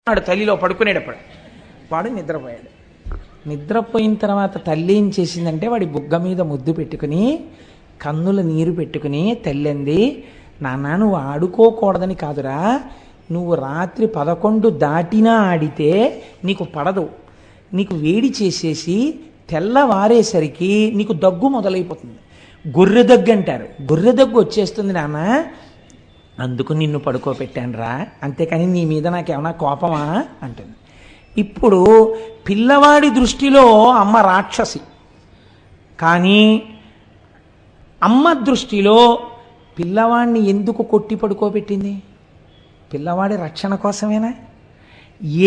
వాడు తల్లిలో పడుకునేటప్పుడు వాడు నిద్రపోయాడు. నిద్రపోయిన తర్వాత తల్లి ఏం చేసిందంటే వాడి బుగ్గ మీద ముద్దు పెట్టుకుని కన్నుల నీరు పెట్టుకుని తల్లి అంది, నాన్న నువ్వు ఆడుకోకూడదని కాదురా, నువ్వు రాత్రి 11 దాటినా ఆడితే నీకు పడదు, నీకు వేడి చేసేసి తెల్లవారేసరికి నీకు దగ్గు మొదలైపోతుంది, గొర్రె దగ్గు అంటారు, గొర్రె దగ్గు వచ్చేస్తుంది నాన్న, అందుకు నిన్ను పడుకోబెట్టానురా, అంతేకాని నీ మీద నాకేమన్నా కోపమా అంటుంది. ఇప్పుడు పిల్లవాడి దృష్టిలో అమ్మ రాక్షసి, కానీ అమ్మ దృష్టిలో పిల్లవాడిని ఎందుకు కొట్టి పడుకోబెట్టింది? పిల్లవాడి రక్షణ కోసమేనా?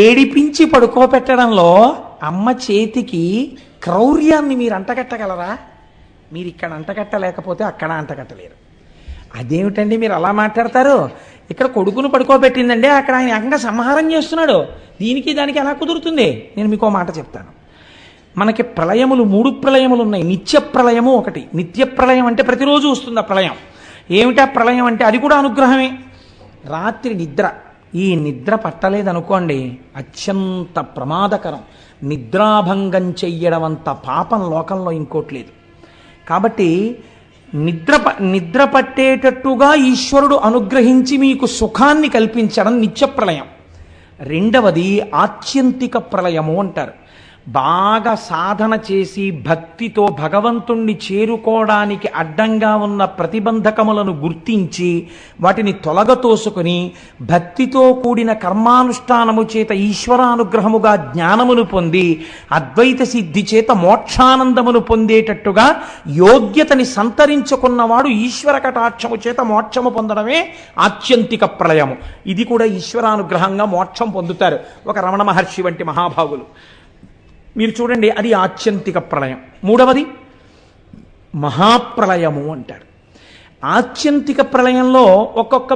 ఏడిపించి పడుకోబెట్టడంలో అమ్మ చేతికి క్రౌర్యాన్ని మీరు అంటగట్టగలరా? మీరు ఇక్కడ అంటగట్టలేకపోతే అక్కడ అంటగట్టలేరు. అదేమిటండి మీరు అలా మాట్లాడతారు? ఇక్కడ కొడుకును పడుకోబెట్టిందండి, అక్కడ ఆయన ఏకంగా సంహారం చేస్తున్నాడు, దీనికి దానికి ఎలా కుదురుతుంది? నేను మీకు మాట చెప్తాను. మనకి ప్రళయములు 3 ప్రళయములు ఉన్నాయి. నిత్య ప్రళయము ఒకటి. నిత్య ప్రళయం అంటే ప్రతిరోజు వస్తుంది ఆ ప్రళయం. ఏమిటా ప్రళయం అంటే అది కూడా అనుగ్రహమే. రాత్రి నిద్ర, ఈ నిద్ర పట్టలేదనుకోండి అత్యంత ప్రమాదకరం. నిద్రాభంగం చెయ్యడం అంత పాపం లోకంలో ఇంకోటి లేదు. కాబట్టి నిద్ర పట్టేటట్టుగా ఈశ్వరుడు అనుగ్రహించి మీకు సుఖాన్ని కల్పించడం నిత్య ప్రళయం. రెండవది ఆత్యంతిక ప్రళయము అంటారు. బాగా సాధన చేసి భక్తితో భగవంతుణ్ణి చేరుకోవడానికి అడ్డంగా ఉన్న ప్రతిబంధకములను గుర్తించి వాటిని తొలగతోసుకుని భక్తితో కూడిన కర్మానుష్ఠానము చేత ఈశ్వరానుగ్రహముగా జ్ఞానమును పొంది అద్వైత సిద్ధి చేత మోక్షానందమును పొందేటట్టుగా యోగ్యతని సంతరించుకున్నవాడు ఈశ్వర కటాక్షము చేత మోక్షము పొందడమే ఆత్యంతిక ప్రళయము. ఇది కూడా ఈశ్వరానుగ్రహంగా మోక్షం పొందుతారు ఒక రమణ మహర్షి వంటి మహాభాగులు. మీరు చూడండి, అది ఆత్యంతిక ప్రళయం. మూడవది మహాప్రళయము అంటారు. ఆత్యంతిక ప్రళయంలో ఒక్కొక్క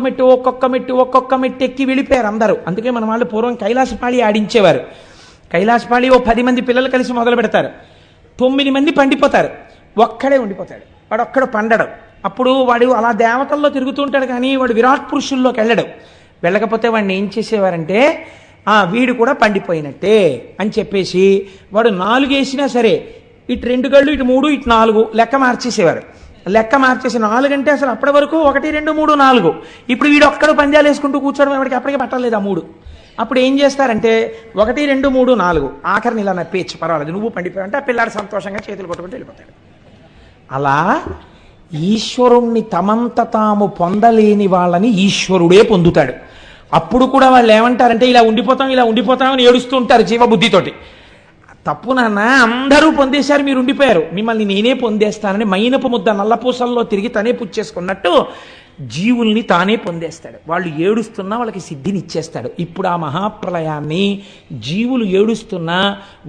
మెట్టు ఎక్కి వెళ్ళిపోయారు అందరూ. అందుకే మన వాళ్ళు పూర్వం కైలాసపాళి ఆడించేవారు. కైలాసపాళి 10 మంది పిల్లలు కలిసి మొదలు పెడతారు, 9 మంది పండిపోతారు, ఒక్కడే ఉండిపోతాడు, వాడు ఒక్కడు పండడు. అప్పుడు వాడు అలా దేవతల్లో తిరుగుతూ ఉంటాడు, కానీ వాడు విరాట్ పురుషుల్లోకి వెళ్ళడు. వెళ్ళకపోతే వాడిని ఏం చేసేవారంటే వీడు కూడా పండిపోయినట్టే అని చెప్పేసి వాడు 4 వేసినా సరే ఇటు 2 గళ్ళు ఇటు 3 ఇటు 4 లెక్క మార్చేసేవారు. లెక్క మార్చేసి 4 అంటే అసలు అప్పటి వరకు 1 2 3 4. ఇప్పుడు వీడు ఒక్కడు పందాలు వేసుకుంటూ కూర్చోవడం వాడికి అప్పటికే పట్టలేదు ఆ 3. అప్పుడు ఏం చేస్తారంటే 1 2 3 4 ఆఖరిని ఇలా నప్పేచ్చు, పర్వాలేదు నువ్వు పండిపోయావు అంటే ఆ పిల్లాడు సంతోషంగా చేతులు కొట్టుకుంటూ వెళ్ళిపోతాడు. అలా ఈశ్వరుణ్ణి తమంత తాము పొందలేని వాళ్ళని ఈశ్వరుడే పొందుతాడు. అప్పుడు కూడా వాళ్ళు ఏమంటారంటే ఇలా ఉండిపోతాం అని ఏడుస్తూ ఉంటారు జీవబుద్ధితోటి. తప్పు నాన్న, అందరూ పొందేశారు, మీరు ఉండిపోయారు, మిమ్మల్ని నేనే పొందేస్తానని మైనపు ముద్ద నల్లపూసల్లో తిరిగి తనే పుచ్చేసుకున్నట్టు జీవుల్ని తానే పొందేస్తాడు. వాళ్ళు ఏడుస్తున్నా వాళ్ళకి సిద్ధిని ఇచ్చేస్తాడు. ఇప్పుడు ఆ మహాప్రళయాన్ని జీవులు ఏడుస్తున్నా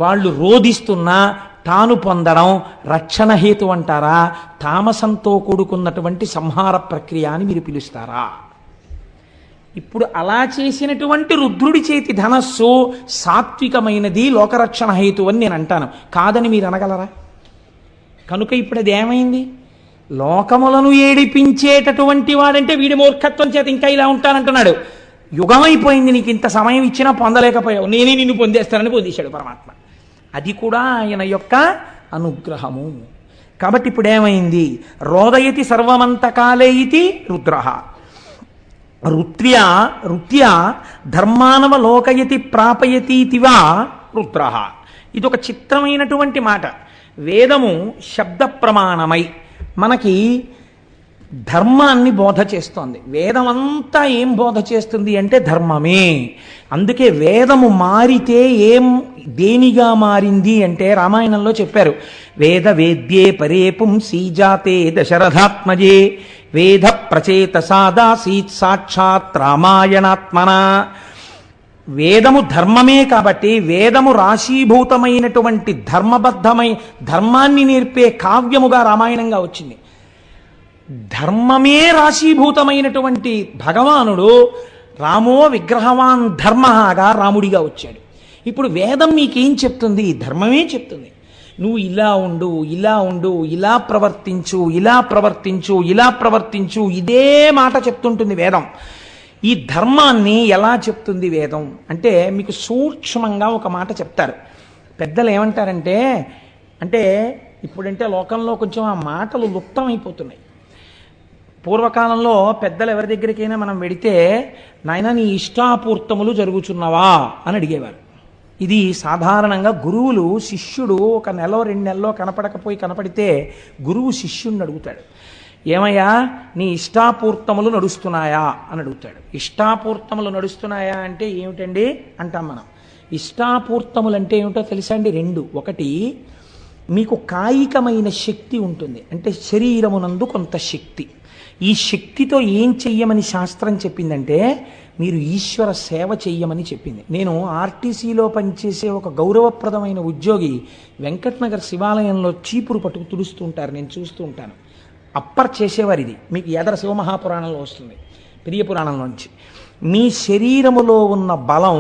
వాళ్ళు రోధిస్తున్నా తాను పొందడం రక్షణ హేతు అంటారా, తామసంతో కూడుకున్నటువంటి సంహార ప్రక్రియ అని మీరు పిలుస్తారా? ఇప్పుడు అలా చేసినటువంటి రుద్రుడి చేతి ధనస్సు సాత్వికమైనది, లోకరక్షణ హేతు అని నేను అంటాను, కాదని మీరు అనగలరా? కనుక ఇప్పుడు అది ఏమైంది? లోకములను ఏడిపించేటటువంటి వాడంటే వీడి మూర్ఖత్వం చేత ఇంకా ఇలా ఉంటానంటున్నాడు. యుగమైపోయింది, నీకు ఇంత సమయం ఇచ్చినా పొందలేకపోయావు, నేనే నిన్ను పొందేస్తానని పొందేశాడు పరమాత్మ. అది కూడా ఆయన యొక్క అనుగ్రహము. కాబట్టి ఇప్పుడు ఏమైంది? రోదయతి సర్వమంతకాలే ఇతి రుద్రః రుత్యా ధర్మానవ లోకయతి ప్రాపయతీతివా రుద్రః. ఇది ఒక చిత్రమైనటువంటి మాట. వేదము శబ్ద ప్రమాణమై మనకి ధర్మాన్ని బోధ చేస్తోంది. వేదం అంతా ఏం బోధ చేస్తుంది అంటే ధర్మమే. అందుకే వేదము మారితే దేనిగా మారింది అంటే రామాయణంలో చెప్పారు, వేద వేద్యే పరే పుంసీ జాతే దశరథాత్మజే వేద ప్రచేత సాదాసీత్ సాక్షాత్ రామాయణాత్మన. వేదము ధర్మమే కాబట్టి వేదము రాశీభూతమైనటువంటి ధర్మాన్ని నేర్పే కావ్యముగా రామాయణంగా వచ్చింది. ధర్మమే రాశీభూతమైనటువంటి భగవానుడు రామో విగ్రహవాన్ ధర్మగా రాముడిగా వచ్చాడు. ఇప్పుడు వేదం మీకేం చెప్తుంది? ధర్మమే చెప్తుంది. నువ్వు ఇలా ఉండు, ఇలా ప్రవర్తించు, ఇలా ప్రవర్తించు, ఇదే మాట చెప్తుంటుంది వేదం. ఈ ధర్మాన్ని ఎలా చెప్తుంది వేదం అంటే మీకు సూక్ష్మంగా ఒక మాట చెప్తారు. పెద్దలు ఏమంటారంటే, అంటే ఇప్పుడంటే లోకంలో కొంచెం ఆ మాటలు లుప్తమైపోతున్నాయి. పూర్వకాలంలో పెద్దలు ఎవరి దగ్గరికైనా మనం వెడితే, నాయన నీ ఇష్టాపూర్తములు జరుగుచున్నవా అని అడిగేవారు. ఇది సాధారణంగా గురువులు శిష్యుడు ఒక నెల 2 నెలలో కనపడితే గురువు శిష్యుడిని అడుగుతాడు, ఏమయ్యా నీ ఇష్టాపూర్తములు నడుస్తున్నాయా అని అడుగుతాడు. ఇష్టాపూర్తములు నడుస్తున్నాయా అంటే ఏమిటండి అంటాం మనం. ఇష్టాపూర్తములు అంటే ఏమిటో తెలుసా అండి? 2. ఒకటి, మీకు కాయికమైన శక్తి ఉంటుంది, అంటే శరీరమునందు కొంత శక్తి. ఈ శక్తితో ఏం చెయ్యమని శాస్త్రం చెప్పిందంటే, మీరు ఈశ్వర సేవ చెయ్యమని చెప్పింది. నేను ఆర్టీసీలో పనిచేసే ఒక గౌరవప్రదమైన ఉద్యోగి వెంకటనగర్ శివాలయంలో చీపురు పట్టుకు తుడుస్తూ ఉంటారు, నేను చూస్తూ ఉంటాను. అప్పర్ చేసేవారు. ఇది మీకు ఎదర శివమహాపురాణంలో వస్తుంది, పెరియ పురాణంలోంచి. మీ శరీరములో ఉన్న బలం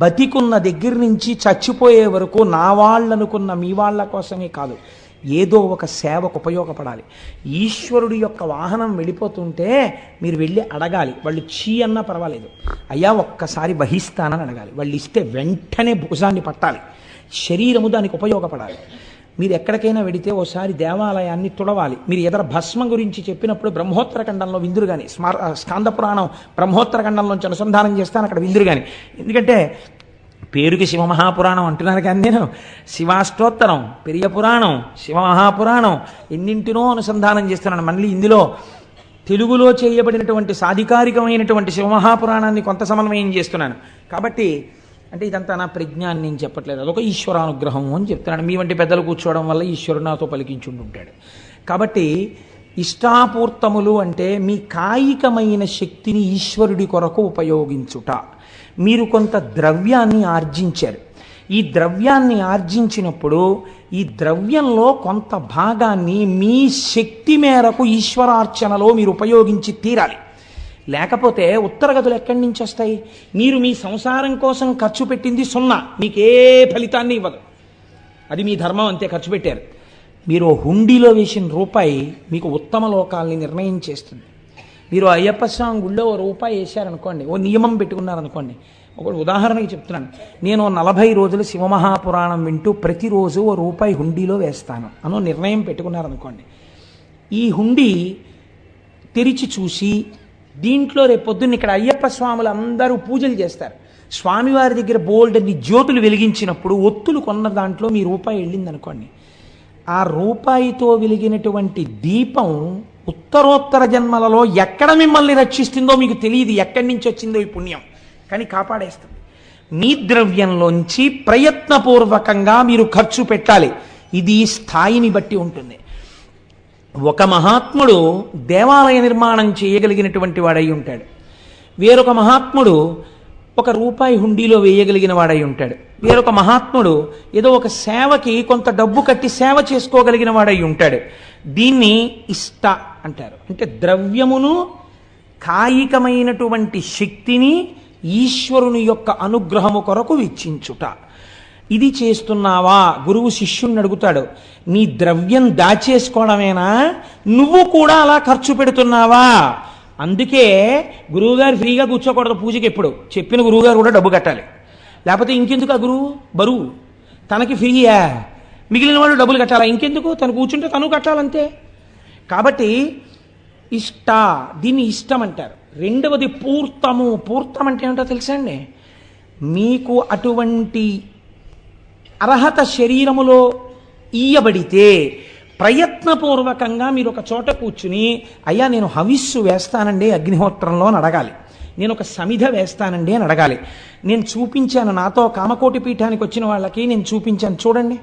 బతికున్న దగ్గర నుంచి చచ్చిపోయే వరకు నా వాళ్ళనుకున్న మీ వాళ్ళ కోసమే కాదు, ఏదో ఒక సేవకు ఉపయోగపడాలి. ఈశ్వరుడి యొక్క వాహనం వెళ్ళిపోతుంటే మీరు వెళ్ళి అడగాలి. వాళ్ళు చీ అన్నా పర్వాలేదు, అయ్యా ఒక్కసారి వహిస్తానని అడగాలి. వాళ్ళు ఇస్తే వెంటనే భుజాన్ని పట్టాలి. శరీరము దానికి ఉపయోగపడాలి. మీరు ఎక్కడికైనా వెడితే ఓసారి దేవాలయాన్ని తుడవాలి. మీరు ఎదర భస్మ గురించి చెప్పినప్పుడు బ్రహ్మోత్తర ఖండంలో విందురు కానీ, స్కాంద పురాణం బ్రహ్మోత్తర ఖండంలోంచి అనుసంధానం చేస్తాను, అక్కడ విందురు కానీ. ఎందుకంటే పేరుకి శివమహాపురాణం అంటున్నారు కానీ నేను శివాష్టోత్తరం, పెరియ పురాణం, శివమహాపురాణం ఎన్నింటినో అనుసంధానం చేస్తున్నాను. మళ్ళీ ఇందులో తెలుగులో చేయబడినటువంటి సాధికారికమైనటువంటి శివమహాపురాణాన్ని కొంత సమన్వయం చేస్తున్నాను. కాబట్టి అంటే ఇదంతా నా ప్రజ్ఞాన్ని నేను చెప్పట్లేదు, అదొక ఈశ్వరానుగ్రహం అని చెప్తున్నాను. మీ వంటి పెద్దలు కూర్చోవడం వల్ల ఈశ్వరుడు నాతో పలికించుంటుంటాడు. కాబట్టి ఇష్టాపూర్తములు అంటే మీ కాయికమైన శక్తిని ఈశ్వరుడి కొరకు ఉపయోగించుట. మీరు కొంత ద్రవ్యాన్ని ఆర్జించారు. ఈ ద్రవ్యాన్ని ఆర్జించినప్పుడు ఈ ద్రవ్యంలో కొంత భాగాన్ని మీ శక్తి మేరకు ఈశ్వరార్చనలో మీరు ఉపయోగించి తీరాలి. లేకపోతే ఉత్తరగతులు ఎక్కడి నుంచి వస్తాయి? మీరు మీ సంసారం కోసం ఖర్చు పెట్టింది 0, మీకే ఫలితాన్ని ఇవ్వదు. అది మీ ధర్మం, అంతే. ఖర్చు పెట్టారు. మీరు హుండీలో వేసిన రూపాయి మీకు ఉత్తమ లోకాలని నిర్ణయం చేస్తుంది. మీరు అయ్యప్ప స్వామి గుళ్ళో ₹1 వేశారనుకోండి, ఓ నియమం పెట్టుకున్నారనుకోండి. ఒక ఉదాహరణకి చెప్తున్నాను, నేను 40 రోజులు శివమహాపురాణం వింటూ ప్రతిరోజు ₹1 హుండీలో వేస్తాను అనో నిర్ణయం పెట్టుకున్నారనుకోండి. ఈ హుండీ తెరిచి చూసి దీంట్లో రేపు పొద్దున్న ఇక్కడ అయ్యప్ప స్వాములు అందరూ పూజలు చేస్తారు. స్వామివారి దగ్గర బోల్డన్ని జ్యోతులు వెలిగించినప్పుడు ఒత్తులు కొన్న దాంట్లో మీ ₹1 వెళ్ళిందనుకోండి. ఆ ₹1తో వెలిగినటువంటి దీపం ఉత్తరోత్తర జన్మలలో ఎక్కడ మిమ్మల్ని రక్షిస్తుందో మీకు తెలియదు, ఎక్కడి నుంచి వచ్చిందో ఈ పుణ్యం, కానీ కాపాడేస్తుంది. మీ ద్రవ్యంలోంచి ప్రయత్నపూర్వకంగా మీరు ఖర్చు పెట్టాలి. ఇది స్థాయిని బట్టి ఉంటుంది. ఒక మహాత్ముడు దేవాలయ నిర్మాణం చేయగలిగినటువంటి వాడై ఉంటాడు. వేరొక మహాత్ముడు ₹1 హుండీలో వేయగలిగిన వాడై ఉంటాడు. వేరొక మహాత్ముడు ఏదో ఒక సేవకి కొంత డబ్బు కట్టి సేవ చేసుకోగలిగిన వాడై ఉంటాడు. దీన్ని ఇష్ట అంటారు. అంటే ద్రవ్యమును, కాయికమైనటువంటి శక్తిని ఈశ్వరుని యొక్క అనుగ్రహము కొరకు వెచ్చించుట. ఇది చేస్తున్నావా? గురువు శిష్యుణ్ణి అడుగుతాడు, నీ ద్రవ్యం దాచేసుకోవడమేనా, నువ్వు కూడా అలా ఖర్చు పెడుతున్నావా? అందుకే గురువుగారు ఫ్రీగా కూర్చోకూడదు పూజకి. ఎప్పుడు చెప్పిన గురువుగారు కూడా డబ్బు కట్టాలి, లేకపోతే ఇంకెందుకు ఆ గురువు బరువు? తనకి ఫ్రీయా, మిగిలిన వాళ్ళు డబ్బులు కట్టాలా? ఇంకెందుకు, తను కూర్చుంటే తను కట్టాలంతే. కాబట్టి ఇష్ట, దీన్ని ఇష్టం అంటారు. రెండవది పూర్తము. పూర్తం అంటే ఏమిటో తెలుసా అండి? మీకు అటువంటి అర్హత శరీరములో ఇయ్యబడితే ప్రయత్నపూర్వకంగా మీరు ఒక చోట కూర్చుని, అయ్యా నేను హవిస్సు వేస్తానండి అగ్నిహోత్రంలో అని అడగాలి, నేను ఒక సమిధ వేస్తానండి అని అడగాలి. నేను చూపించాను, నాతో కామకోటి పీఠానికి వచ్చిన వాళ్ళకి నేను చూపించాను, చూడండి.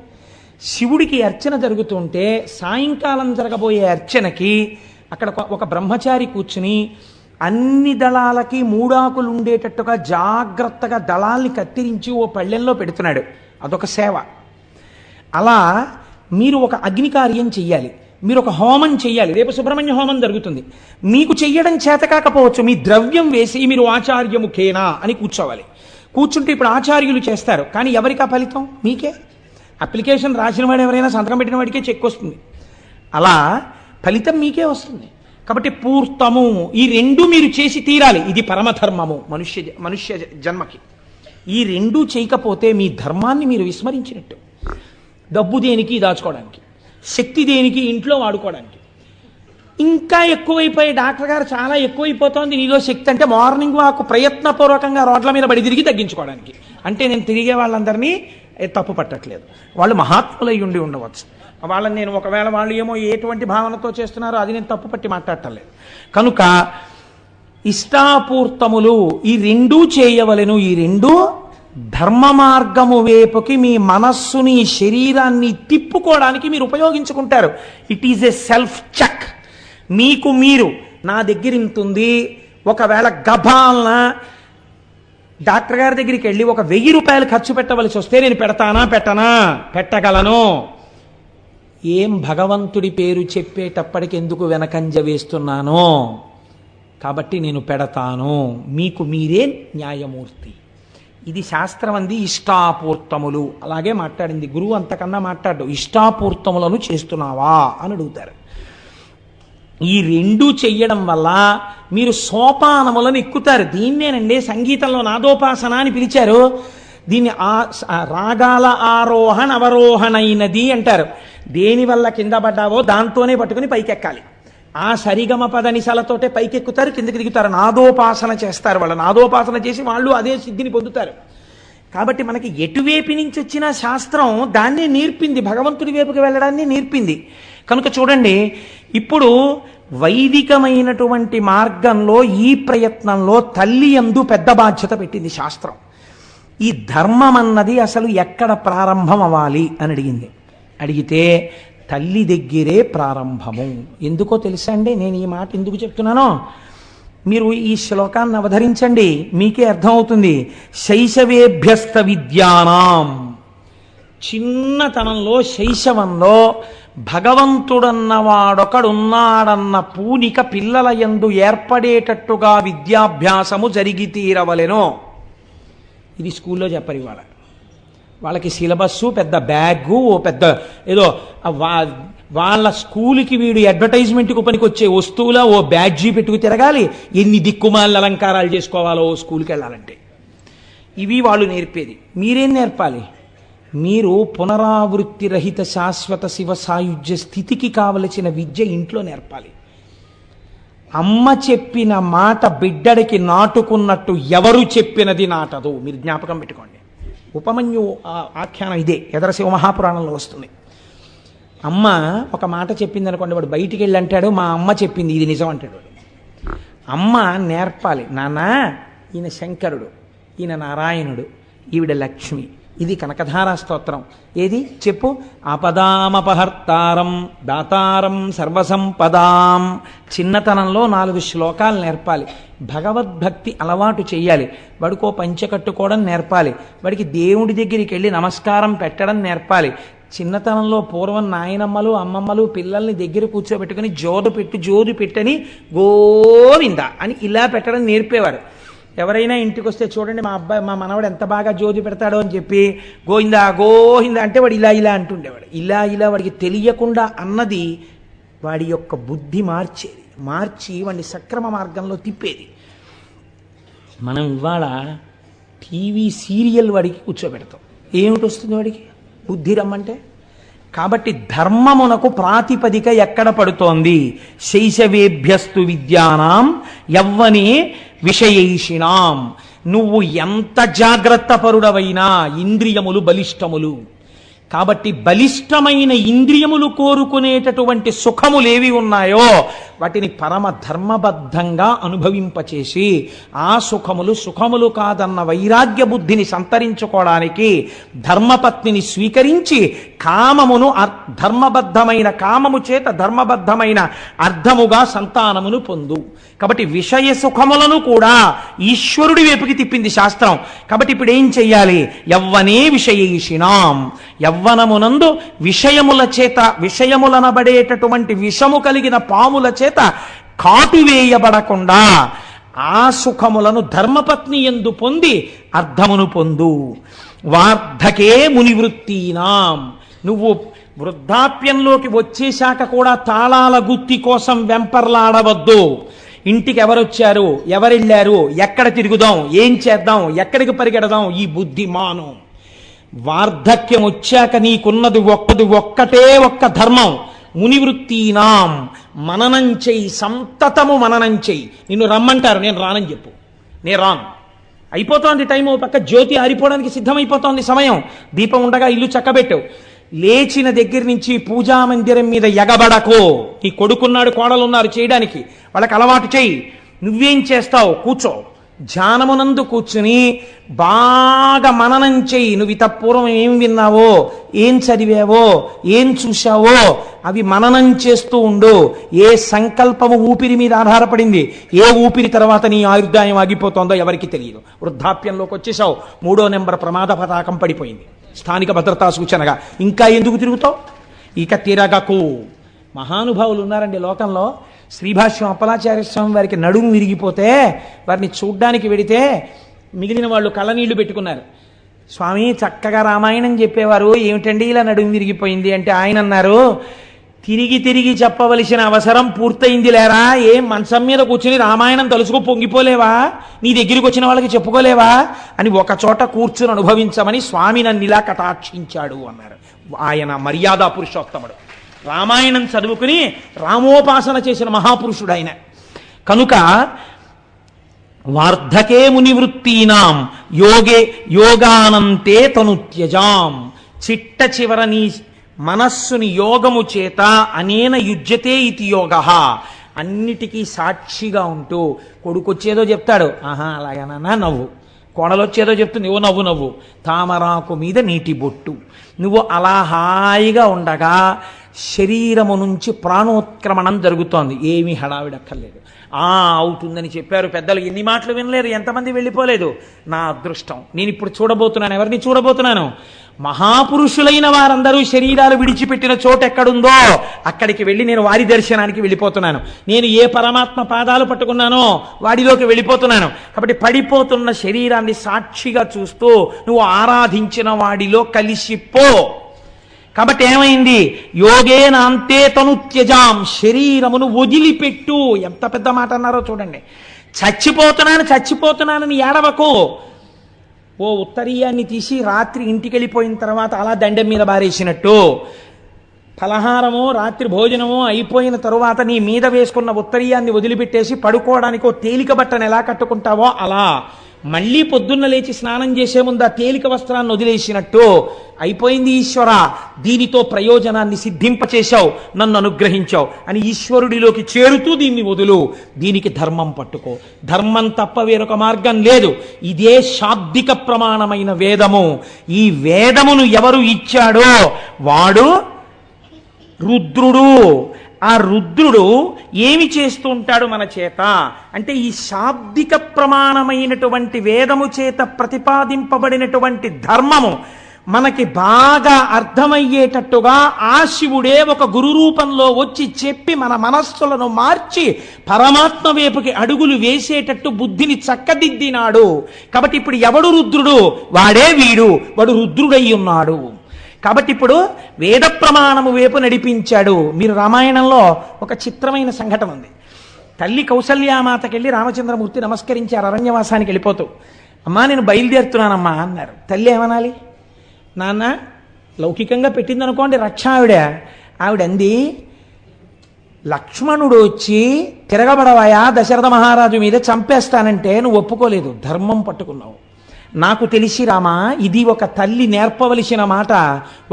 శివుడికి అర్చన జరుగుతుంటే సాయంకాలం జరగబోయే అర్చనకి అక్కడ ఒక బ్రహ్మచారి కూర్చుని అన్ని దళాలకి 3 ఆకులు ఉండేటట్టుగా జాగ్రత్తగా దళాల్ని కత్తిరించి ఓ పళ్ళెంలో పెడుతున్నాడు. అదొక సేవ. అలా మీరు ఒక అగ్ని కార్యం చెయ్యాలి, మీరు ఒక హోమం చెయ్యాలి. రేపు సుబ్రహ్మణ్య హోమం జరుగుతుంది. మీకు చెయ్యడం చేత కాకపోవచ్చు, మీ ద్రవ్యం వేసి మీరు ఆచార్యముఖేనా అని కూర్చోవాలి. కూర్చుంటే ఇప్పుడు ఆచార్యులు చేస్తారు, కానీ ఎవరికి ఆ ఫలితం? మీకే. అప్లికేషన్ రాసిన వాడు ఎవరైనా సంతకం పెట్టిన వాడికే చెక్ వస్తుంది. అలా ఫలితం మీకే వస్తుంది. కాబట్టి పూర్తము ఈ రెండు మీరు చేసి తీరాలి. ఇది పరమధర్మము మనుష్య జన్మకి. ఈ రెండు చేయకపోతే మీ ధర్మాన్ని మీరు విస్మరించినట్టు. డబ్బు దేనికి దాచుకోవడానికి, శక్తి దేనికి ఇంట్లో వాడుకోవడానికి. ఇంకా ఎక్కువైపోయి డాక్టర్ గారు చాలా ఎక్కువైపోతుంది నీలో శక్తి అంటే మార్నింగ్ వాక్ ప్రయత్నపూర్వకంగా రోడ్ల మీద బడి తిరిగి తగ్గించుకోవడానికి. అంటే నేను తిరిగే వాళ్ళందరినీ తప్పు పట్టట్లేదు, వాళ్ళు మహాత్ములై ఉండి ఉండవచ్చు. వాళ్ళని నేను ఒకవేళ వాళ్ళు ఏమో ఎటువంటి భావనతో చేస్తున్నారో అది నేను తప్పు పట్టి మాట్లాడటలేదు. కనుక ఇష్టాపూర్తములు ఈ రెండూ చేయవలెను. ఈ రెండు ధర్మ మార్గము వైపుకి మీ మనస్సుని శరీరాన్ని తిప్పుకోవడానికి మీరు ఉపయోగించుకుంటారు. It is a self check. మీకు మీరు నా దగ్గర ఇంతుంది, ఒకవేళ గభాలన డాక్టర్ గారి దగ్గరికి వెళ్ళి ఒక 1000 రూపాయలు ఖర్చు పెట్టవలసి వస్తే నేను పెట్టగలను. ఏం భగవంతుడి పేరు చెప్పేటప్పటికి ఎందుకు వెనకంజ వేస్తున్నానో కాబట్టి నేను పెడతాను. మీకు మీరే న్యాయమూర్తి. ఇది శాస్త్రం అంది ఇష్టాపూర్తములు. అలాగే మాట్లాడింది గురువు. అంతకన్నా మాట్లాడు. ఇష్టాపూర్తములను చేస్తున్నావా అని అడుగుతారు. ఈ రెండు చెయ్యడం వల్ల మీరు సోపానములను ఎక్కుతారు. దీన్నేనండి సంగీతంలో నాదోపాసన అని పిలిచారు. దీన్ని రాగాల ఆరోహణ అవరోహణైనది అంటారు. దేనివల్ల కింద పడ్డావో దాంతోనే పట్టుకుని పైకెక్కాలి. ఆ సరిగమ పదనిసలతోటే పైకెక్కుతారు, కిందకి దిగుతారు. నాదోపాసన చేస్తారు. వాళ్ళు నాదోపాసన చేసి వాళ్ళు అదే సిద్ధిని పొందుతారు. కాబట్టి మనకి ఎటువైపు నుంచి వచ్చిన శాస్త్రం దాన్నే నేర్పింది, భగవంతుడి వైపుకి వెళ్ళడాన్ని నేర్పింది. కనుక చూడండి, ఇప్పుడు వైదికమైనటువంటి మార్గంలో ఈ ప్రయత్నంలో తల్లి యందు పెద్ద బాధ్యత పెట్టింది శాస్త్రం. ఈ ధర్మం అన్నది అసలు ఎక్కడ ప్రారంభం అవ్వాలి అని అడిగింది. అడిగితే తల్లి దగ్గరే ప్రారంభము. ఎందుకో తెలుసా అండి? నేను ఈ మాట ఎందుకు చెప్తున్నానో మీరు ఈ శ్లోకాన్ని అవధరించండి, మీకే అర్థమవుతుంది. శైశవేభ్యస్త విద్యానాం, చిన్నతనంలో శైశవంలో భగవంతుడన్నవాడొకడున్నాడన్న పూనిక పిల్లల యందు ఏర్పడేటట్టుగా విద్యాభ్యాసము జరిగి తీరవలెను. ఇది స్కూల్లో చెప్పరు ఇవాళ. వాళ్ళకి సిలబస్సు, పెద్ద బ్యాగు, పెద్ద ఏదో వాళ్ళ స్కూల్కి వీడు అడ్వర్టైజ్మెంట్కి పనికి వచ్చే వస్తువులా ఓ బ్యాడ్జీ పెట్టుకు తిరగాలి, ఎన్ని దిక్కుమాల అలంకారాలు చేసుకోవాలో స్కూల్కి వెళ్ళాలంటే. ఇవి వాళ్ళు నేర్పేది. మీరేం నేర్పాలి? మీరు పునరావృత్తి రహిత శాశ్వత శివ సాయుధ్య స్థితికి కావలసిన విద్య ఇంట్లో నేర్పాలి. అమ్మ చెప్పిన మాట బిడ్డడికి నాటుకున్నట్టు ఎవరు చెప్పినది నాటదు. మీరు జ్ఞాపకం పెట్టుకోండి. ఉపమన్యు ఆఖ్యానం ఇదే, ఎదర శివ మహాపురాణంలో వస్తుంది. అమ్మ ఒక మాట చెప్పింది అనుకోండి, వాడు బయటికి వెళ్ళి అంటాడు మా అమ్మ చెప్పింది ఇది నిజం అంటాడు. అమ్మ నేర్పాలి. నాన్న ఈయన శంకరుడు, ఈయన నారాయణుడు, ఈవిడ లక్ష్మి, ఇది కనకధారా స్తోత్రం. ఏది చెప్పు? ఆపదామపహర్తారం దాతారం సర్వసంపదాం. చిన్నతనంలో 4 శ్లోకాలు నేర్పాలి. భగవద్భక్తి అలవాటు చెయ్యాలి. వాడికో పంచె కట్టుకోవడం నేర్పాలి. వాడికి దేవుడి దగ్గరికి వెళ్ళి నమస్కారం పెట్టడం నేర్పాలి. చిన్నతనంలో పూర్వం నాయనమ్మలు అమ్మమ్మలు పిల్లల్ని దగ్గర కూర్చోబెట్టుకుని జోడు పెట్టని గోవింద అని ఇలా పెట్టడం నేర్పేవారు. ఎవరైనా ఇంటికి వస్తే చూడండి మా మనవాడు ఎంత బాగా జోది పెడతాడో అని చెప్పి గోవిందా గోవింద అంటే వాడు ఇలా అంటుండేవాడు. ఇలా వాడికి తెలియకుండా అన్నది వాడి యొక్క బుద్ధి మార్చి వాడిని సక్రమ మార్గంలో తిప్పేది. మనం ఇవాళ టీవీ సీరియల్ వాడికి కూర్చోబెడతాం. ఏమిటి వస్తుంది వాడికి? బుద్ధి రమ్మంటే. కాబట్టి ధర్మమునకు ప్రాతిపదిక ఎక్కడ పడుతోంది? శైశవేభ్యస్తు విద్యానాం యవ్వనే విషయైషిణాం. నువ్వు ఎంత జాగ్రత్త పరుడవైనా ఇంద్రియములు బలిష్టములు. కాబట్టి బలిష్టమైన ఇంద్రియములు కోరుకునేటటువంటి సుఖములేవి ఉన్నాయో వాటిని పరమ ధర్మబద్ధంగా అనుభవింపచేసి ఆ సుఖములు కాదన్న వైరాగ్య బుద్ధిని సంతరించుకోవడానికి ధర్మపత్నిని స్వీకరించి కామమును ధర్మబద్ధమైన కామము చేత ధర్మబద్ధమైన అర్థముగా సంతానమును పొందు. కాబట్టి విషయ సుఖములను కూడా ఈశ్వరుడి వైపుకి తిప్పింది శాస్త్రం. కాబట్టి ఇప్పుడు ఏం చెయ్యాలి? యవ్వనే విషయేషిణాం. యవ్వనమునందు విషయముల చేత విషయములనబడేటటువంటి విషము కలిగిన పాముల చేత కాటువేయబడకుండా ఆ సుఖములను ధర్మపత్ని యందు పొంది అర్థమును పొందు. వార్ధకే మునివృత్తీనాం. నువ్వు వృద్ధాప్యంలోకి వచ్చేశాక కూడా తాళాల గుత్తి కోసం వెంపర్లాడవద్దు. ఇంటికి ఎవరొచ్చారు, ఎవరెళ్ళారు, ఎక్కడ తిరుగుదాం, ఏం చేద్దాం, ఎక్కడికి పరిగెడదాం, ఈ బుద్ధి మాను. వార్ధక్యం వచ్చాక నీకున్నది ఒక్కటే ఒక్క ధర్మం. మునివృత్తీనాం మననం చెయ్యి, సంతతము మననం చెయ్యి. నిన్ను రమ్మంటారు, నేను రానని చెప్పు. నేను రాను. అయిపోతోంది టైము, పక్క జ్యోతి ఆరిపోవడానికి సిద్ధమైపోతోంది సమయం. దీపం ఉండగా ఇల్లు చక్కబెట్టు. లేచిన దగ్గర నుంచి పూజా మందిరం మీద ఎగబడకో. నీ కొడుకున్నాడు, కోడలున్నారు చేయడానికి, వాళ్ళకి అలవాటు చెయ్యి. నువ్వేం చేస్తావు? కూర్చో. ధ్యానమునందు కూర్చుని బాగా మననం చెయ్యి. నువ్వు ఇతపూర్వం ఏం విన్నావో, ఏం చదివావో, ఏం చూశావో అవి మననం చేస్తూ ఉండు. ఏ సంకల్పము ఊపిరి మీద ఆధారపడింది, ఏ ఊపిరి తర్వాత నీ ఆయుర్దాయం ఆగిపోతుందో ఎవరికి తెలియదు. వృద్ధాప్యంలోకి వచ్చేసావు, 3వ నెంబర్ ప్రమాద పతాకం పడిపోయింది, స్థానిక భద్రతా సూచనగా. ఇంకా ఎందుకు తిరుగుతావు? ఇక తిరగకు. మహానుభావులు ఉన్నారండి లోకంలో. శ్రీభాష్యం అప్పలాచార్య స్వామి వారికి నడుము విరిగిపోతే వారిని చూడ్డానికి వెడితే మిగిలిన వాళ్ళు కళ్ళనీళ్లు పెట్టుకున్నారు. స్వామి చక్కగా రామాయణం చెప్పేవారు, ఏమిటండి ఇలా నడుము విరిగిపోయింది అంటే ఆయన అన్నారు, తిరిగి తిరిగి చెప్పవలసిన అవసరం పూర్తయింది లేరా? ఏం మంచం మీద కూర్చుని రామాయణం తలుచుకో పొంగిపోలేవా? నీ దగ్గరికి వచ్చిన వాళ్ళకి చెప్పుకోలేవా అని ఒక చోట కూర్చుని అనుభవించమని స్వామి నన్ను ఇలా కటాక్షించాడు అన్నారు. ఆయన మర్యాదా పురుషోత్తముడు. రామాయణం చదువుకుని రామోపాసన చేసిన మహాపురుషుడు ఆయన. కనుక వార్ధకే మునివృత్తీనాం యోగానంతే తను త్యజాం. చిట్ట చివర నీ మనస్సుని యోగము చేత అనేన యుజ్యతే ఇతి యోగ. అన్నిటికీ సాక్షిగా ఉంటూ కొడుకొచ్చేదో చెప్తాడు, ఆహా అలాగేనా నవ్వు. కోడలొచ్చేదో చెప్తుంది, ఓ నవ్వు నవ్వు. తామరాకు మీద నీటి బొట్టు. నువ్వు అలా హాయిగా ఉండగా శరీరము నుంచి ప్రాణోత్క్రమణం జరుగుతోంది. ఏమీ హడావిడక్కర్లేదు. అవుతుందని చెప్పారు పెద్దలు, ఎన్ని మాటలు వినలేరు, ఎంతమంది వెళ్ళిపోలేదు. నా అదృష్టం. నేను ఇప్పుడు చూడబోతున్నాను. ఎవరిని చూడబోతున్నాను? మహాపురుషులైన వారందరూ శరీరాలు విడిచిపెట్టిన చోటు ఎక్కడుందో అక్కడికి వెళ్ళి నేను వారి దర్శనానికి వెళ్ళిపోతున్నాను. నేను ఏ పరమాత్మ పాదాలు పట్టుకున్నానో వాడిలోకి వెళ్ళిపోతున్నాను. కాబట్టి పడిపోతున్న శరీరాన్ని సాక్షిగా చూస్తూ నువ్వు ఆరాధించిన వాడిలో కలిసిపో. కాబట్టి ఏమైంది? యోగేనాంతే తను త్యజాం. శరీరమును వదిలిపెట్టు. ఎంత పెద్ద మాట అన్నారో చూడండి. చచ్చిపోతున్నానని ఏడవకు. ఓ ఉత్తరీయాన్ని తీసి రాత్రి ఇంటికి వెళ్ళిపోయిన తర్వాత అలా దండెం మీద బారేసినట్టు, ఫలహారమో రాత్రి భోజనమో అయిపోయిన తరువాత నీ మీద వేసుకున్న ఉత్తరీయాన్ని వదిలిపెట్టేసి పడుకోవడానికి ఓ తేలిక బట్టను ఎలా కట్టుకుంటావో అలా మళ్ళీ పొద్దున్న లేచి స్నానం చేసే ముందు ఆ తేలిక వస్త్రాన్ని వదిలేసినట్టు అయిపోయింది. ఈశ్వర, దీనితో ప్రయోజనాన్ని సిద్ధింపచేశావు, నన్ను అనుగ్రహించావు అని ఈశ్వరుడిలోకి చేరుతూ దీన్ని వదులు. దీనికి ధర్మం పట్టుకో. ధర్మం తప్ప వేరొక మార్గం లేదు. ఇదే శాబ్దిక ప్రమాణమైన వేదము. ఈ వేదమును ఎవరు ఇచ్చాడో వాడు రుద్రుడు. ఆ రుద్రుడు ఏమి చేస్తూ ఉంటాడు మన చేత అంటే, ఈ శాబ్దిక ప్రమాణమైనటువంటి వేదము చేత ప్రతిపాదింపబడినటువంటి ధర్మము మనకి బాగా అర్థమయ్యేటట్టుగా ఆ శివుడే ఒక గురు రూపంలో వచ్చి చెప్పి మన మనస్సులను మార్చి పరమాత్మ వైపుకి అడుగులు వేసేటట్టు బుద్ధిని చక్కదిద్దినాడు. కాబట్టి ఇప్పుడు ఎవడు రుద్రుడు? వాడే వీడు. వాడు రుద్రుడై ఉన్నాడు. కాబట్టి ఇప్పుడు వేద ప్రమాణము వైపు నడిపించాడు. మీరు రామాయణంలో ఒక చిత్రమైన సంఘటన ఉంది. తల్లి కౌసల్యామాతకెళ్ళి రామచంద్రమూర్తి నమస్కరించారు అరణ్యవాసానికి వెళ్ళిపోతూ. అమ్మా నేను బయలుదేరుతున్నానమ్మా అన్నారు. తల్లి ఏమనాలి? నాన్న లౌకికంగా పెట్టింది అనుకోండి రక్ష ఆవిడంది, లక్ష్మణుడు వచ్చి తిరగబడవాయా దశరథ మహారాజు మీద చంపేస్తానంటే నువ్వు ఒప్పుకోలేదు, ధర్మం పట్టుకున్నావు. నాకు తెలిసి రామా, ఇది ఒక తల్లి నేర్పవలసిన మాట.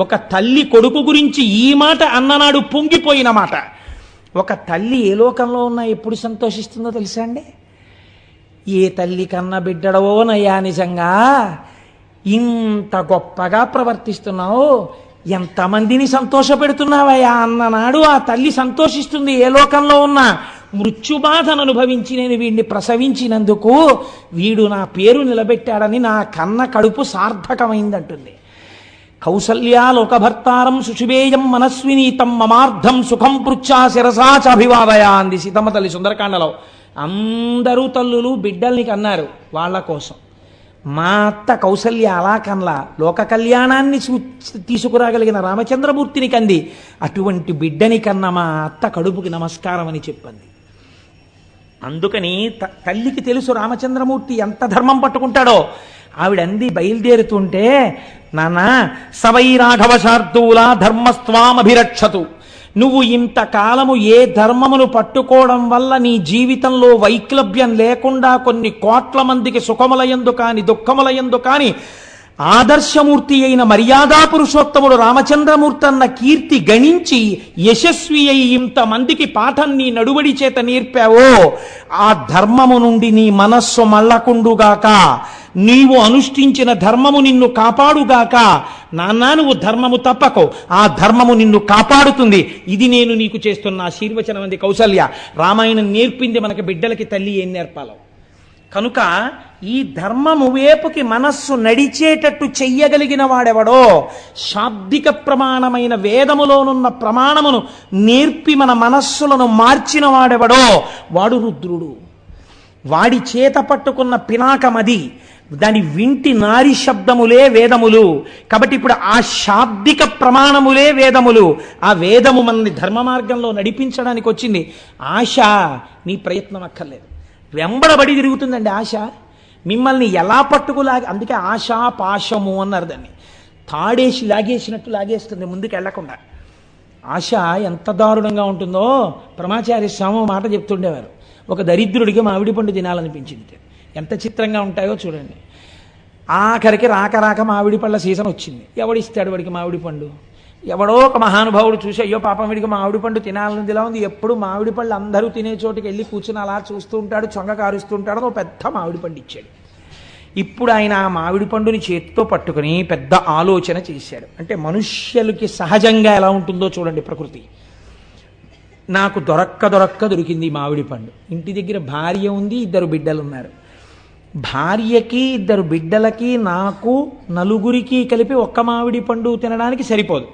ఒక తల్లి కొడుకు గురించి ఈ మాట అన్ననాడు పొంగిపోయిన మాట. ఒక తల్లి ఏ లోకంలో ఉన్నా ఎప్పుడు సంతోషిస్తుందో తెలుసా అండి? ఏ తల్లి కన్న బిడ్డడవో నయ్యా, నిజంగా ఇంత గొప్పగా ప్రవర్తిస్తున్నావు, ఎంతమందిని సంతోషపెడుతున్నావయ్యా అన్ననాడు ఆ తల్లి సంతోషిస్తుంది. ఏ లోకంలో ఉన్నా మృత్యుబాధను అనుభవించి నేను వీడిని ప్రసవించినందుకు వీడు నా పేరు నిలబెట్టాడని నా కన్న కడుపు సార్థకమైందంటుంది. కౌసల్యా లోకభర్తారం శుశుభేయం మనస్వినీతం మమార్థం సుఖం పృచ్ఛా శిరసా చాభివాదయా అంది సీతమ్మ తల్లి సుందరకాండలో. అందరూ తల్లులు బిడ్డల్ని కన్నారు వాళ్ళ కోసం. మా అత్త కౌసల్య అలా కన్లా లోక కళ్యాణాన్ని తీసుకురాగలిగిన రామచంద్రమూర్తిని కంది. అటువంటి బిడ్డని కన్నా మా అత్త కడుపుకి నమస్కారం అని చెప్పింది. అందుకని తల్లికి తెలుసు రామచంద్రమూర్తి ఎంత ధర్మం పట్టుకుంటాడో. ఆవిడంది బయలుదేరుతుంటే, నాన్న సవై రాఘవ శార్దూలా ధర్మస్వామభిరక్షతు, నువ్వు ఇంతకాలము ఏ ధర్మమును పట్టుకోవడం వల్ల నీ జీవితంలో వైక్లభ్యం లేకుండా కొన్ని కోట్ల మందికి సుఖములయందు కాని దుఃఖములయందు కాని ఆదర్శమూర్తి అయిన మర్యాదా పురుషోత్తముడు రామచంద్రమూర్తి అన్న కీర్తి గణించి యశస్వి అయి ఇంతమందికి పాఠం నీ నడువడి చేత నేర్పావో, ఆ ధర్మము నుండి నీ మనస్సు మళ్ళకుండుగాక, నీవు అనుష్ఠించిన ధర్మము నిన్ను కాపాడుగాక. నాన్న నువ్వు ధర్మము తప్పకో, ఆ ధర్మము నిన్ను కాపాడుతుంది. ఇది నేను నీకు చేస్తున్న ఆశీర్వచనం అంది కౌసల్య. రామాయణం నేర్పింది మనకి బిడ్డలకి తల్లి ఏం నేర్పాలో. కనుక ఈ ధర్మము వేపుకి మనస్సు నడిచేటట్టు చెయ్యగలిగిన వాడెవడో, శాబ్దిక ప్రమాణమైన వేదములోనున్న ప్రమాణమును నేర్పి మన మనస్సులను మార్చిన వాడెవడో వాడు రుద్రుడు. వాడి చేత పట్టుకున్న పినాకమది, దాని వింటి నారి శబ్దములే వేదములు. కాబట్టి ఇప్పుడు ఆ శాబ్దిక ప్రమాణములే వేదములు. ఆ వేదము మనల్ని ధర్మ మార్గంలో నడిపించడానికి వచ్చింది. ఆశ నీ ప్రయత్నం అక్కర్లేదు, వెంబడబడి తిరుగుతుందండి ఆశ. మిమ్మల్ని ఎలా పట్టుకులాగి, అందుకే ఆశా పాశము అన్నారు దాన్ని. తాడేసి లాగేసినట్టు లాగేస్తుంది ముందుకు వెళ్లకుండా. ఆశ ఎంత దారుణంగా ఉంటుందో ప్రమాచార్య స్వామి మాట చెప్తుండేవారు. ఒక దరిద్రుడికి మామిడి పండు తినాలనిపించింది. ఎంత చిత్రంగా ఉంటాయో చూడండి. ఆఖరికి రాక రాక మామిడి పళ్ళ సీజన్ వచ్చింది. ఎవడిస్తాడు వాడికి మామిడి పండు? ఎవడో ఒక మహానుభావుడు చూసి, అయ్యో పాపం వీడికి మామిడి పండు తినాలనిదిలా ఉంది, ఎప్పుడు మామిడి పళ్ళు అందరూ తినే చోటుకి వెళ్ళి కూర్చుని అలా చూస్తూ ఉంటాడు, చొంగ కారుస్తూ ఉంటాడు. ఒక పెద్ద మామిడి పండు ఇచ్చాడు. ఇప్పుడు ఆయన ఆ మామిడి పండుని చేతితో పట్టుకుని పెద్ద ఆలోచన చేశాడు. అంటే మనుష్యులకి సహజంగా ఎలా ఉంటుందో చూడండి ప్రకృతి. నాకు దొరక్క దొరికింది మామిడి పండు. ఇంటి దగ్గర భార్య ఉంది, 2 బిడ్డలు ఉన్నారు. భార్యకి 2 బిడ్డలకి నాకు నలుగురికి కలిపి ఒక్క మామిడి పండు తినడానికి సరిపోదు.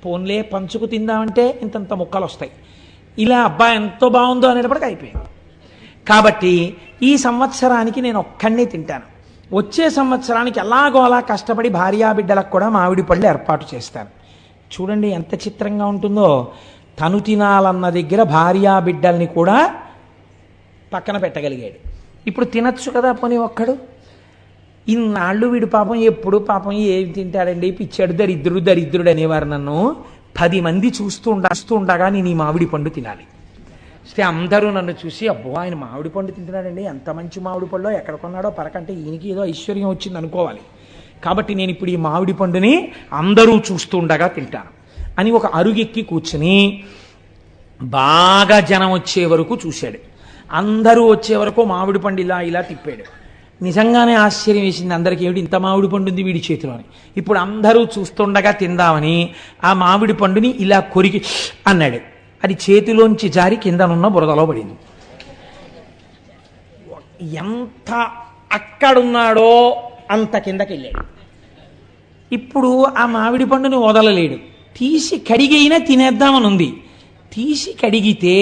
పోన్లే పంచుకు తిందామంటే ఇంతంత ముక్కలు వస్తాయి. ఇలా అబ్బాయి ఎంతో బాగుందో అనేటప్పటికి అయిపోయింది. కాబట్టి ఈ సంవత్సరానికి నేను ఒక్కడినే తింటాను. వచ్చే సంవత్సరానికి ఎలాగో అలా కష్టపడి భార్యా బిడ్డలకు కూడా మామిడి పళ్ళు ఏర్పాటు చేస్తాను. చూడండి ఎంత చిత్రంగా ఉంటుందో. తను తినాలన్న దగ్గర భార్యా బిడ్డల్ని కూడా పక్కన పెట్టగలిగాడు. ఇప్పుడు తినచ్చు కదా పోనీ ఒక్కడు. ఇన్నాళ్ళు వీడు పాపం ఎప్పుడు పాపం ఏం తింటాడండి, పిచ్చాడు, దరిద్రుడు అనేవారు నన్ను. 10 మంది చూస్తూ ఉండగా నేను ఈ మామిడి పండు తినాలి. అయితే అందరూ నన్ను చూసి, అబ్బో ఆయన మామిడి పండు తింటున్నాడండి, ఎంత మంచి మామిడి పండు, ఎక్కడ కొన్నాడో పరకంటే ఈయనకి ఏదో ఐశ్వర్యం వచ్చింది అనుకోవాలి. కాబట్టి నేను ఇప్పుడు ఈ మామిడి పండుని అందరూ చూస్తూ ఉండగా తింటాను అని ఒక అరుగెక్కి కూర్చుని బాగా జనం వచ్చే వరకు చూశాడు. అందరూ వచ్చే వరకు మామిడి పండు ఇలా తిప్పాడు. నిజంగానే ఆశ్చర్యం వేసింది అందరికీ, ఏమిటి ఇంత మామిడి పండు ఉంది వీడి చేతిలో అని. ఇప్పుడు అందరూ చూస్తుండగా తిందామని ఆ మామిడి పండుని ఇలా కొరికి అన్నాడు. అది చేతిలోంచి జారి కిందనున్న బురదలో పడింది. ఎంత అక్కడున్నాడో అంత కిందకి వెళ్ళాడు. ఇప్పుడు ఆ మామిడి పండుని వదలలేడు. తీసి కడిగైనా తినేద్దామని ఉంది. తీసి కడిగితే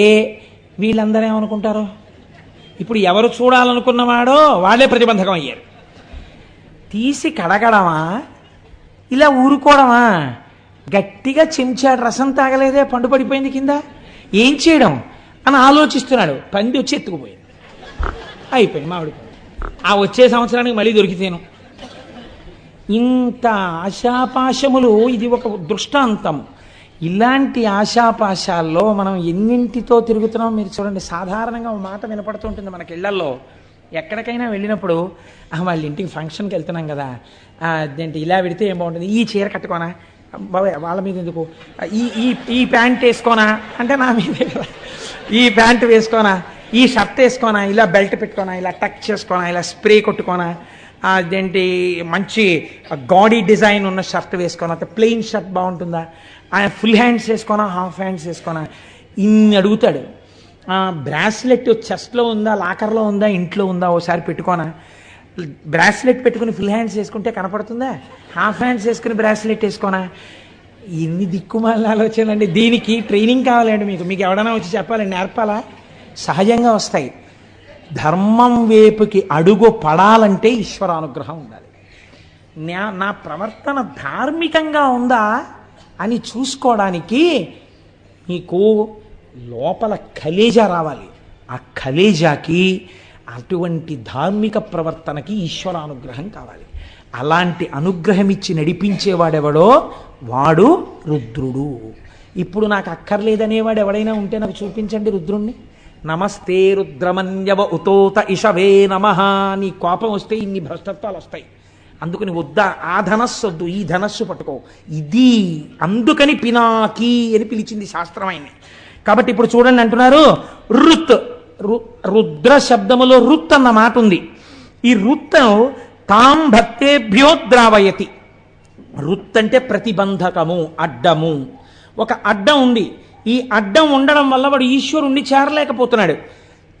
వీళ్ళందరూ ఏమనుకుంటారో. ఇప్పుడు ఎవరు చూడాలనుకున్నవాడో వాళ్ళే ప్రతిబంధకం అయ్యారు. తీసి కడగడమా, ఇలా ఊరుకోవడమా? గట్టిగా చెంచాడు రసం తాగలేదే, పండు పడిపోయింది కింద, ఏం చేయడం అని ఆలోచిస్తున్నాడు. పంది వచ్చి ఎత్తుకుపోయింది. అయిపోయింది మామిడి పండు. ఆ వచ్చే సంవత్సరానికి మళ్ళీ దొరికితేను. ఇంత ఆశాపాశములు, ఇది ఒక దృష్టాంతం. ఇలాంటి ఆశాపాశాల్లో మనం ఎన్నింటితో తిరుగుతున్నాం మీరు చూడండి. సాధారణంగా ఒక మాట వినపడుతుంటుంది మనకి ఇళ్లల్లో. ఎక్కడికైనా వెళ్ళినప్పుడు వాళ్ళ ఇంటికి ఫంక్షన్కి వెళ్తున్నాం కదా, అదేంటి ఇలా పెడితే ఏం బాగుంటుంది, ఈ చీర కట్టుకోనా బాబాయ్, వాళ్ళ మీద ఎందుకు, ఈ ప్యాంట్ వేసుకోనా అంటే నా మీదే కదా, ఈ ప్యాంట్ వేసుకోనా, ఈ షర్ట్ వేసుకోనా, ఇలా బెల్ట్ పెట్టుకోనా, ఇలా టక్ చేసుకోనా, ఇలా స్ప్రే కొట్టుకోనా, అదేంటి మంచి గాడీ డిజైన్ ఉన్న షర్ట్ వేసుకోనా, ప్లెయిన్ షర్ట్ బాగుంటుందా, ఫుల్ హ్యాండ్స్ వేసుకోనా, హాఫ్ హ్యాండ్స్ వేసుకోనా, ఇన్ని అడుగుతాడు. బ్రాస్లెట్ చెస్ట్లో ఉందా, లాకర్లో ఉందా, ఇంట్లో ఉందా, ఓసారి పెట్టుకోనా. బ్రాస్లెట్ పెట్టుకుని ఫుల్ హ్యాండ్స్ వేసుకుంటే కనపడుతుందా, హాఫ్ హ్యాండ్స్ వేసుకుని బ్రాస్లెట్ వేసుకోనా. ఇన్ని దిక్కుమాల ఆలోచనండి. దీనికి ట్రైనింగ్ కావాలండి. మీకు ఎవడైనా వచ్చి చెప్పాలండి, నేర్పాలా? సహజంగా వస్తాయి. ధర్మం వైపుకి అడుగు పడాలంటే ఈశ్వరానుగ్రహం ఉండాలి. నా ప్రవర్తన ధార్మికంగా ఉందా అని చూసుకోవడానికి మీకు లోపల కలేజా రావాలి. ఆ కలేజాకి అటువంటి ధార్మిక ప్రవర్తనకి ఈశ్వరానుగ్రహం కావాలి. అలాంటి అనుగ్రహం ఇచ్చి నడిపించేవాడెవడో వాడు రుద్రుడు. ఇప్పుడు నాకు అక్కర్లేదనేవాడు ఎవడైనా ఉంటే నాకు చూపించండి రుద్రుణ్ణి. నమస్తే రుద్రమన్యవ ఉతోత ఇషవే నమః. నీ కోపం వస్తే ఇన్ని భ్రష్టత్వాలు వస్తాయి. అందుకని వద్దా, ఆ ధనస్సు వద్దు, ఈ ధనస్సు పట్టుకో. ఇది అందుకని పినాకి అని పిలిచింది శాస్త్రం ఆయన్ని. కాబట్టి ఇప్పుడు చూడండి అంటున్నారు రుత్. రుద్ర శబ్దములో రుత్ అన్న మాట ఉంది. ఈ రుత్ తాం భక్తేభ్యో ద్రావయతి. రుత్ అంటే ప్రతిబంధకము, అడ్డము. ఒక అడ్డం ఉంది. ఈ అడ్డం ఉండడం వల్ల వాడు ఈశ్వరుణ్ణి చేరలేకపోతున్నాడు.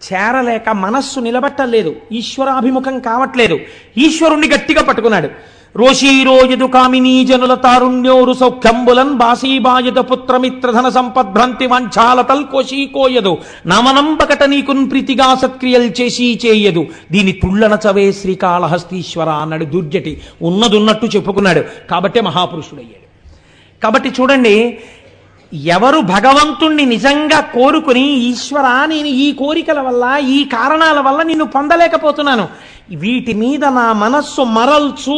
చేరలేక మనస్సు నిలబట్టలేదు, ఈశ్వరాభిముఖం కావట్లేదు. ఈశ్వరుణ్ణి గట్టిగా పట్టుకున్నాడు. రోషీరోయదు కామినీ జనుల తారుణ్యోరు సౌఖ్యంబులన్ బాసీబాయద పుత్రమిత్రధన సంపద్భ్రాంతి వాంఛాలతల్ కోశీకోయదు నమనంబకట నీకున్ ప్రీతిగా సత్క్రియలు చేసి చేయదు దీని తుళ్ళన చవే శ్రీకాళహస్తీశ్వర అన్నాడు దుర్జటి. ఉన్నదున్నట్టు చెప్పుకున్నాడు. కాబట్టే మహాపురుషుడయ్యాడు. కాబట్టి చూడండి, ఎవరు భగవంతుణ్ణి నిజంగా కోరుకుని ఈశ్వరా నేను ఈ కోరికల వల్ల ఈ కారణాల వల్ల నిన్ను పొందలేకపోతున్నాను, వీటి మీద నా మనస్సు మరల్చు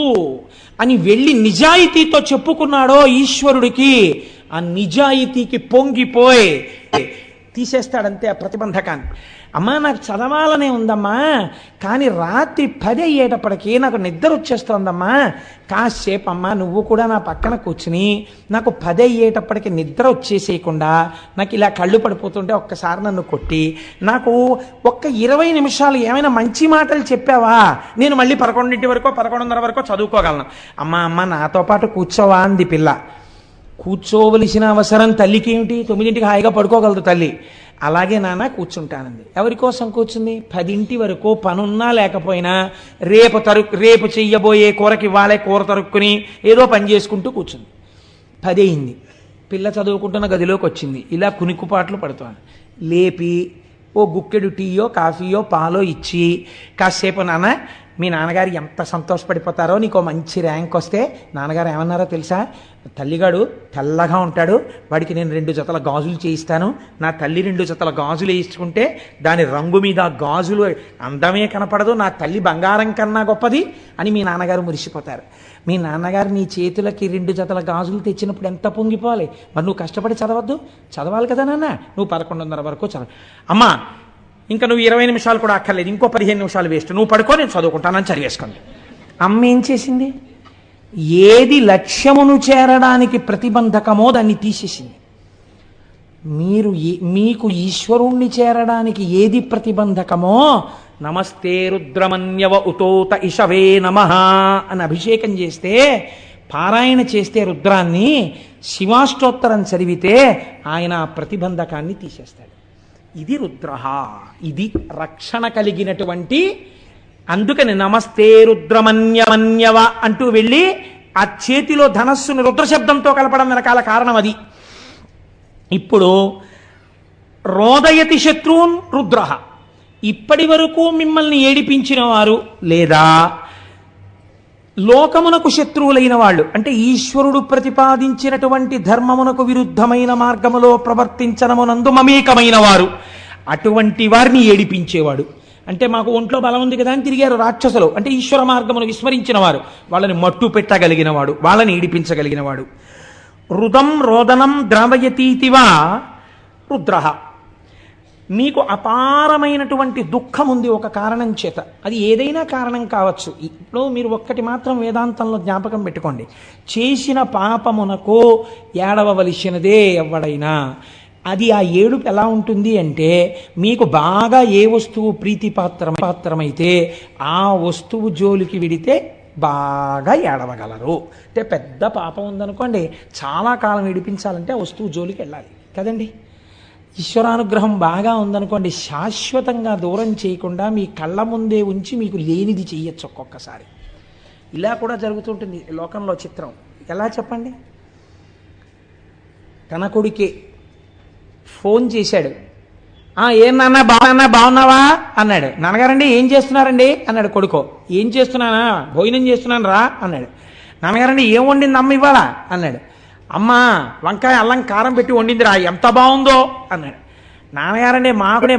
అని వెళ్ళి నిజాయితీతో చెప్పుకున్నాడో ఈశ్వరుడికి, ఆ నిజాయితీకి పొంగిపోయి తీసేస్తాడంతే ఆ ప్రతిబంధకాన్ని. అమ్మా నాకు చదవాలనే ఉందమ్మా, కానీ రాత్రి 10 అయ్యేటప్పటికీ నాకు నిద్ర వచ్చేస్తోందమ్మా, కాసేపు అమ్మా నువ్వు కూడా నా పక్కన కూర్చుని నాకు 10 అయ్యేటప్పటికి నిద్ర వచ్చేసేయకుండా నాకు ఇలా కళ్ళు పడిపోతుంటే ఒక్కసారి నన్ను కొట్టి నాకు ఒక్క 20 నిమిషాలు ఏమైనా మంచి మాటలు చెప్పావా, నేను మళ్ళీ 11 వరకు 11:30 వరకు చదువుకోగలను. అమ్మ నాతో పాటు కూర్చోవా అంది పిల్ల. కూర్చోవలసిన అవసరం తల్లికి ఏమిటి? 9ంటికి హాయిగా పడుకోగలదు తల్లి. అలాగే నాన్న కూర్చుంటానంది. ఎవరి కోసం కూర్చుంది? 10 వరకు పనున్నా లేకపోయినా రేపు చెయ్యబోయే కూరకి ఇవ్వాలే కూర తరుక్కుని ఏదో పని చేసుకుంటూ కూర్చుంది. 10 అయింది. పిల్ల చదువుకుంటున్న గదిలోకి వచ్చింది. ఇలా కునికుపాట్లు పడుతోంది. లేపి ఓ గుక్కెడు టీయో కాఫీయో పాలో ఇచ్చి, కాసేపు నాన్న మీ నాన్నగారు ఎంత సంతోషపడిపోతారో, నీకు మంచి ర్యాంక్ వస్తే నాన్నగారు ఏమన్నారో తెలుసా, తల్లిగాడు తెల్లగా ఉంటాడు, వాడికి నేను 2 జతల గాజులు చేయిస్తాను, నా తల్లి 2 జతల గాజులు వేయించుకుంటే దాని రంగు మీద గాజులు అందమే కనపడదు, నా తల్లి బంగారం కన్నా గొప్పది అని మీ నాన్నగారు మురిసిపోతారు. మీ నాన్నగారు నీ చేతులకి 2 జతల గాజులు తెచ్చినప్పుడు ఎంత పొంగిపోవాలి. మరి నువ్వు కష్టపడి చదవద్దు, చదవాలి కదా నాన్న, నువ్వు 11:30 వరకు చదవ. అమ్మా ఇంకా నువ్వు 20 నిమిషాలు కూడా అక్కర్లేదు, ఇంకో 15 నిమిషాలు వేస్ట్, నువ్వు పడుకో నేను చదువుకుంటానని చదివేసుకోండి. అమ్మ ఏం చేసింది? ఏది లక్ష్యమును చేరడానికి ప్రతిబంధకమో దాన్ని తీసేసింది. మీకు ఈశ్వరుణ్ణి చేరడానికి ఏది ప్రతిబంధకమో, నమస్తే రుద్రమన్యవ ఉతోత ఇషవే నమః అని అభిషేకం చేస్తే, పారాయణ చేస్తే రుద్రాన్ని, శివాష్టోత్తరం చదివితే ఆయన ప్రతిబంధకాన్ని తీసేస్తాడు. ఇది రుద్ర, ఇది రక్షణ కలిగినటువంటి. అందుకని నమస్తే రుద్రమన్యమన్యవ అంటూ వెళ్ళి ఆ చేతిలో ధనస్సును రుద్రశబ్దంతో కలపడం వెనకాల కారణం అది. ఇప్పుడు రోదయతి శత్రువున్ రుద్ర, ఇప్పటి వరకు మిమ్మల్ని ఏడిపించిన వారు లేదా లోకమునకు శత్రువులైన వాళ్ళు, అంటే ఈశ్వరుడు ప్రతిపాదించినటువంటి ధర్మమునకు విరుద్ధమైన మార్గములో ప్రవర్తించనమునందు మమేకమైన వారు, అటువంటి వారిని ఏడిపించేవాడు. అంటే మాకు ఒంట్లో బలం ఉంది కదా అని తిరిగారు రాక్షసులు, అంటే ఈశ్వర మార్గమును విస్మరించిన వారు, వాళ్ళని మట్టు పెట్టగలిగిన వాడు, వాళ్ళని ఏడిపించగలిగిన వాడు. రుదం రోదనం ద్రావయతీతివా రుద్ర. మీకు అపారమైనటువంటి దుఃఖం ఉంది ఒక కారణం చేత, అది ఏదైనా కారణం కావచ్చు. ఇప్పుడు మీరు ఒక్కటి మాత్రం వేదాంతంలో జ్ఞాపకం పెట్టుకోండి, చేసిన పాపమునకు ఏడవవలసినదే ఎవడైనా. అది ఆ ఏడుపు ఎలా ఉంటుంది అంటే, మీకు బాగా ఏ వస్తువు ప్రీతిపాత్రమైతే ఆ వస్తువు జోలికి విడితే బాగా ఏడవగలరు. అంటే పెద్ద పాపం ఉందనుకోండి, చాలా కాలం ఏడిపించాలంటే ఆ వస్తువు జోలికి వెళ్ళాలి కదండి. ఈశ్వరానుగ్రహం బాగా ఉందనుకోండి, శాశ్వతంగా దూరం చేయకుండా మీ కళ్ళ ముందే ఉంచి మీకు లేనిది చెయ్యొచ్చు ఒక్కొక్కసారి. ఇలా కూడా జరుగుతుంటుంది లోకంలో చిత్రం. ఎలా చెప్పండి? తన కొడుకే ఫోన్ చేశాడు, ఏం నాన్న బాగున్నావా అన్నాడు. నాన్నగారండి ఏం చేస్తున్నారండి అన్నాడు కొడుకో. ఏం చేస్తున్నానా, భోజనం చేస్తున్నాను రా అన్నాడు. నాన్నగారండి ఏం వండింది అమ్మ ఇవాళ అన్నాడు. అమ్మ వంకాయ అల్లం కారం పెట్టి వండిందిరా, ఎంత బాగుందో అన్నాడు. నాన్నగారండి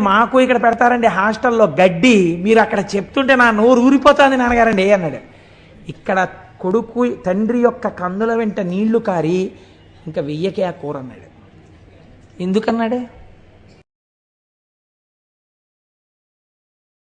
మాకు ఇక్కడ పెడతారండి హాస్టల్లో గడ్డి, మీరు అక్కడ చెప్తుంటే నా నోరు ఊరిపోతుంది నాన్నగారండి అన్నాడు. ఇక్కడ కొడుకు తండ్రి యొక్క కన్నుల వెంట నీళ్లు కారి ఇంకా వెయ్యకే ఆ కూర అన్నాడు. ఎందుకన్నాడు?